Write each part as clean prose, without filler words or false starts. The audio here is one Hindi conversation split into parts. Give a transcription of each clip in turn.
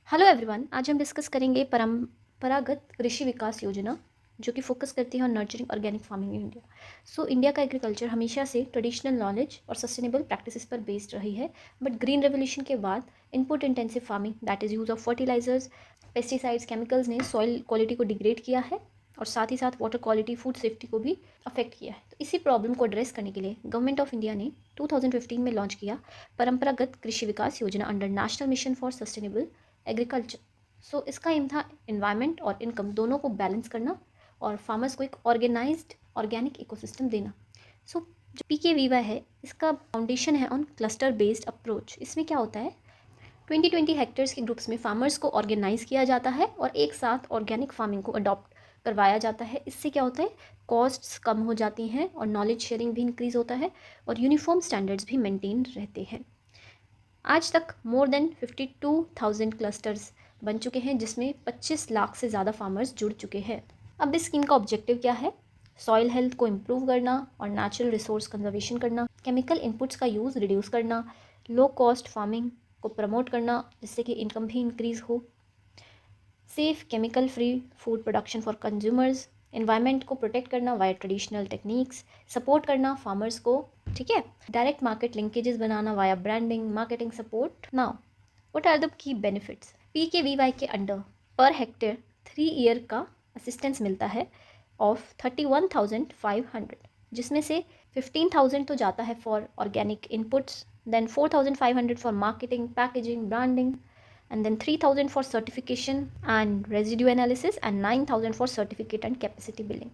हेलो एवरीवन, आज हम डिस्कस करेंगे परंपरागत कृषि विकास योजना जो कि फोकस करती है on nurturing organic farming in India. India का एग्रीकल्चर हमेशा से ट्रेडिशनल नॉलेज और सस्टेनेबल प्रैक्टिसेस पर बेस्ड रही है, बट ग्रीन रेवोल्यूशन के बाद input intensive farming that is use of fertilisers, pesticides, chemicals ने सॉइल क्वालिटी को डिग्रेड किया है और साथ ही साथ वाटर क्वालिटी, फूड सेफ्टी को भी अफेक्ट किया है। तो इसी प्रॉब्लम को एड्रेस करने के लिए गवर्नमेंट ऑफ इंडिया ने 2015 में लॉन्च किया परंपरागत कृषि विकास योजना under national mission for sustainable agriculture. इसका एम था इन्वायरमेंट और इनकम दोनों को बैलेंस करना और फार्मर्स को एक ऑर्गेनाइज्ड ऑर्गेनिक इकोसिस्टम देना। जो PKVY है, इसका फाउंडेशन है ऑन क्लस्टर बेस्ड अप्रोच। इसमें क्या होता है, 20-20 हेक्टेयर्स के ग्रुप्स में फार्मर्स को ऑर्गेनाइज किया जाता है और एक साथ ऑर्गेनिक फार्मिंग को अडॉप्ट करवाया जाता है। इससे क्या होता है, कॉस्ट्स कम हो जाती हैं और नॉलेज शेयरिंग भी इंक्रीज़ होता है और यूनिफॉर्म स्टैंडर्ड्स भी मेंटेन रहते हैं। आज तक मोर देन 52,000 क्लस्टर्स बन चुके हैं, जिसमें 25 लाख से ज़्यादा फार्मर्स जुड़ चुके हैं। अब इस स्कीम का ऑब्जेक्टिव क्या है, सॉइल हेल्थ को इम्प्रूव करना और नेचुरल रिसोर्स कंजर्वेशन करना, केमिकल इनपुट्स का यूज़ रिड्यूस करना, लो कॉस्ट फार्मिंग को प्रमोट करना जिससे कि इनकम भी इंक्रीज़ हो, safe chemical free food production for consumers, environment को प्रोटेक्ट करना वाया ट्रेडिशनल टेक्निक्स, सपोर्ट करना फार्मर्स को, ठीक है, डायरेक्ट मार्केट लिंकेजेस बनाना via branding, marketing support. Now what are the key benefits, PKVY के अंडर पर हेक्टेयर 3 ईयर का असिस्टेंस मिलता है ऑफ 31,500, जिसमें से 15,000 तो जाता है for organic inputs, then 4,500 for marketing, packaging, branding, and then 3,000 for certification and residue analysis and 9,000 for certificate and capacity building.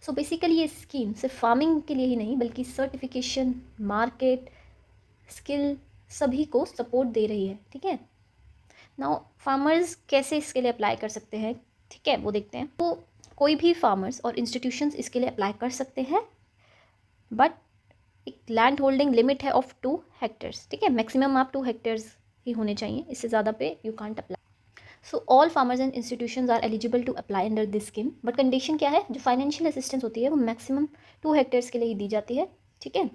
So basically ये स्कीम सिर्फ फार्मिंग के लिए ही नहीं बल्कि सर्टिफिकेशन, मार्केट, स्किल सभी को सपोर्ट दे रही है, ठीक है। नाउ फार्मर्स कैसे इसके लिए अप्लाई कर सकते हैं, ठीक है, वो देखते हैं। तो कोई भी फार्मर्स और इंस्टीट्यूशंस इसके लिए अप्लाई कर सकते हैं, बट एक लैंड होल्डिंग लिमिट है ऑफ 2 हेक्टेयर्स, ठीक है। मैक्सिमम आप 2 हेक्टेयर्स ही होने चाहिए, इससे ज़्यादा पे you can't apply. All farmers and institutions are eligible to apply under this scheme, but condition क्या है, जो फाइनेंशियल असिस्टेंस होती है वो मैक्सिमम 2 हेक्टेयर्स के लिए ही दी जाती है, ठीक है।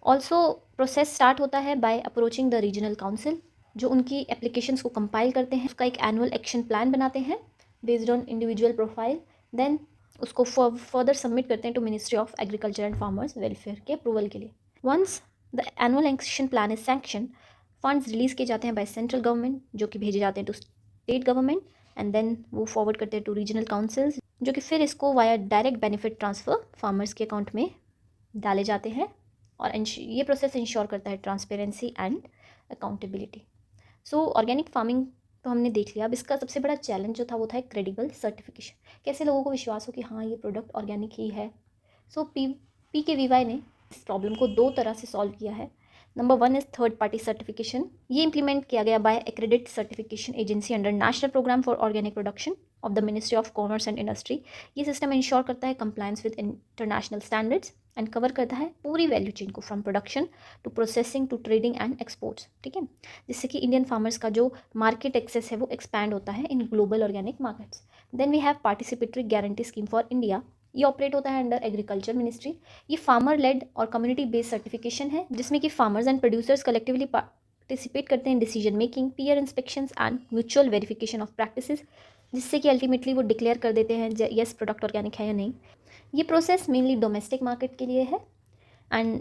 ऑल्सो प्रोसेस स्टार्ट होता है by approaching the regional council, जो उनकी एप्लीकेशंस को कंपाइल करते हैं, उसका एक एनुअल एक्शन प्लान बनाते हैं based on individual profile, then उसको फर्दर सबमिट करते हैं to ministry of agriculture and farmers welfare के अप्रूवल के लिए। Once the annual action plan is sanction, funds release किए जाते हैं बाय सेंट्रल गवर्नमेंट, जो कि भेजे जाते हैं to state government, and then वो फॉरवर्ड करते हैं टू रीजनल काउंसिल्स, जो कि फिर इसको via direct benefit transfer farmers के अकाउंट में डाले जाते हैं। और ये प्रोसेस इंश्योर करता है transparency and accountability. Organic farming तो हमने देख लिया। अब इसका सबसे बड़ा चैलेंज जो था वो था क्रेडिबल सर्टिफिकेशन, कैसे लोगों को विश्वास हो कि हाँ ये प्रोडक्ट ऑर्गेनिक ही है। PKVY ने इस प्रॉब्लम को 2 तरह से सॉल्व किया है। Number 1 is third party certification. ये इंप्लीमेंट किया गया by accredit certification agency under national programme for organic production of the ministry of commerce and industry. ये सिस्टम इंश्योर करता है compliance with international standards and cover करता है पूरी वैल्यू चेन को, from production to processing to trading and exports, ठीक है, जिससे कि इंडियन फार्मर्स का जो मार्केट एक्सेस है वो एक्सपैंड होता है in global organic markets. Then we have participatory guarantee scheme for India. ये ऑपरेट होता है अंडर एग्रीकल्चर मिनिस्ट्री। ये फार्मर लेड और कम्युनिटी बेस्ड सर्टिफिकेशन है, जिसमें कि farmers and producers collectively participate करते हैं decision making, peer inspections and mutual verification of practices, जिससे कि अल्टीमेटली वो डिक्लेयर कर देते हैं यस प्रोडक्ट ऑर्गेनिक है या नहीं। ये प्रोसेस मेनली डोमेस्टिक मार्केट के लिए है एंड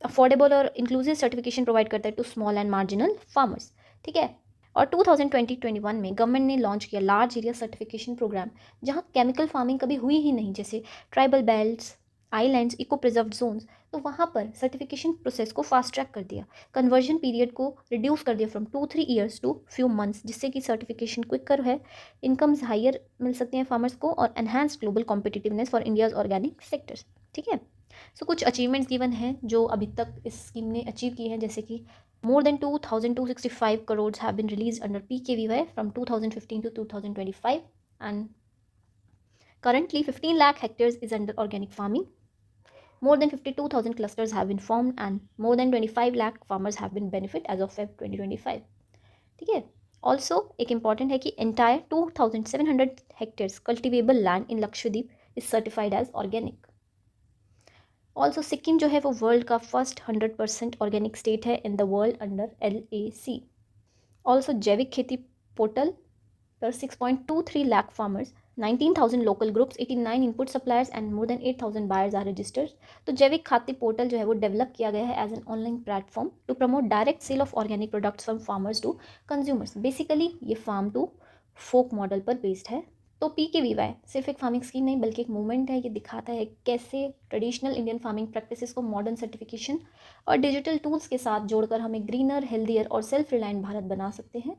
अफोर्डेबल और इंक्लूसिव सर्टिफिकेशन प्रोवाइड करता है to small and marginal farmers, ठीक है। और 2020-21 में गवर्नमेंट ने लॉन्च किया लार्ज एरिया सर्टिफिकेशन प्रोग्राम, जहाँ केमिकल फार्मिंग कभी हुई ही नहीं, जैसे tribal belts, islands, eco preserved zones, तो वहाँ पर सर्टिफिकेशन प्रोसेस को फास्ट ट्रैक कर दिया, कन्वर्जन पीरियड को रिड्यूस कर दिया from 2-3 years to few months, जिससे कि सर्टिफिकेशन क्विकर है, इनकम्स हायर मिल सकती हैं फार्मर्स को और enhance global competitiveness for India's organic sectors, ठीक है। कुछ अचीवमेंट्स गिवन हैं जो अभी तक इस स्कीम ने अचीव की हैं, जैसे कि more than 2,265 crores have been released under PKVY from 2015 to 2025, and currently 15 lakh hectares is under organic farming. More than 52,000 clusters have been formed and more than 25 lakh farmers have been benefit as of Feb 2025, ठीक है। ऑल्सो एक इम्पॉर्टेंट है कि entire 2,700 hectares cultivable land in Lakshadweep is certified as organic. Also Sikkim जो है वो वर्ल्ड का फर्स्ट 100% ऑर्गेनिक स्टेट है in the world under LAC। Also जैविक खेती पोर्टल पर 6.23 lakh farmers, 19,000 local groups, 89 input suppliers and more than 8,000 buyers are registered. तो जैविक खाद्य पोर्टल जो है वो डेवलप किया गया है as an online platform to promote direct sale of organic products from farmers to consumers. Basically ये फार्म टू फोक मॉडल पर बेस्ड है। तो PKVY सिर्फ एक फार्मिंग स्कीम नहीं बल्कि एक मूवमेंट है। ये दिखाता है कैसे ट्रेडिशनल इंडियन फार्मिंग प्रैक्टिसेस को मॉडर्न सर्टिफिकेशन और डिजिटल टूल्स के साथ जोड़कर हमें ग्रीनर, हेल्दियर और सेल्फ रिलायंट भारत बना सकते हैं।